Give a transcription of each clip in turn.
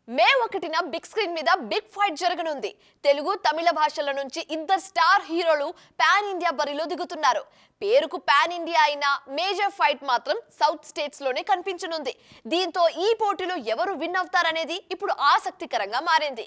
మే 1న big screen మీద big fight జరగనుంది. తెలుగు తమిళ భాషల నుంచి ఇద్దరు స్టార్ హీరోలు పాన్ ఇండియా బరిలో దిగుతున్నారు. పేరుకు పాన్ ఇండియా అయిన మేజర్ ఫైట్ మాత్రం సౌత్ స్టేట్స్ లోనే కనిపించనుంది. దీంతో ఈ పోటీలో ఎవరు విన్ అవుతారనేది ఇప్పుడు ఆసక్తికరంగా మారింది.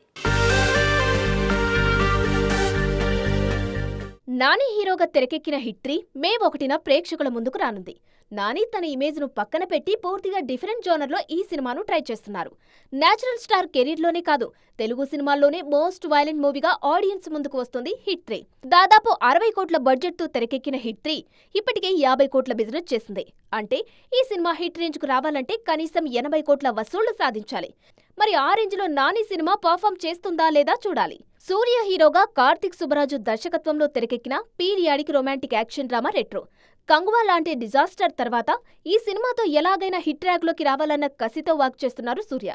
నాని హీరోగా తెరకెక్కిన హిట్ 3 మే 1న ప్రేక్షకుల ముందుకు రానుంది. నాని తన ఇమేజ్ ను పక్కన పెట్టి పూర్తిగా డిఫరెంట్ జోనర్ లో ఈ సినిమాను ట్రై చేస్తున్నారు. నేచురల్ స్టార్ కెరీర్ లోనే కాదు, తెలుగు సినిమాల్లోనే మోస్ట్ వైలెంట్ మూవీగా ఆడియన్స్ ముందుకు వస్తుంది హిట్ 3. దాదాపు 60 కోట్ల బడ్జెట్ తో తెరకెక్కిన హిట్ 3 ఇప్పటికే 50 కోట్ల బిజినెస్ చేసింది. అంటే ఈ సినిమా హిట్ రేంజ్ కు రావాలంటే కనీసం 80 కోట్ల వసూళ్లు సాధించాలి. మరి ఆ రేంజ్ లో నాని సినిమా పర్ఫామ్ చేస్తుందా లేదా చూడాలి. సూర్య హీరోగా కార్తిక్ సుబ్బరాజు దర్శకత్వంలో తెరకెక్కిన periodic romantic action drama retro. Kanguva లాంటి డిజాస్టర్ తర్వాత ఈ సినిమాతో ఎలాగైనా హిట్ ట్రాక్ లోకి రావాలన్న కసితో వర్క్ చేస్తున్నారు సూర్య.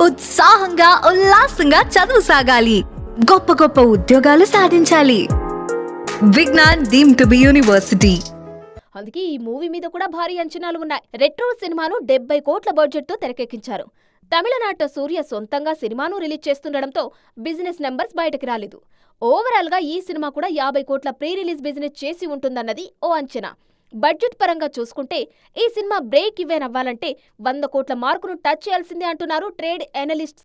ఉత్సాహంగా ఉల్లాసంగా చదువు సాగాలి, గొప్ప గొప్ప ఉద్యోగాలు సాధించాలి. Vignan deemed to be university. అందుకే ఈ మూవీ మీద కూడా భారీ అంచనాలు ఉన్నాయి. రెట్రో సినిమాను 70 కోట్ల బడ్జెట్ తో తెరకెక్కించారు. తమిళనాట సూర్య సొంతంగా సినిమాను రిలీజ్ చేస్తుండటంతో బిజినెస్ నెంబర్స్ బయటకు రాలేదు. ఓవరాల్ గా ఈ సినిమా కూడా 50 కోట్ల ప్రీ రిలీజ్ బిజినెస్ చేసి ఉంటుందన్నది ఓ అంచనా. బడ్జెట్ పరంగా చూసుకుంటే ఈ సినిమా బ్రేక్ ఈవెన్ అవ్వాలంటే 100 కోట్ల మార్కును టచ్ చేయాల్సిందే అంటున్నారు ట్రేడ్ ఎనలిస్ట్.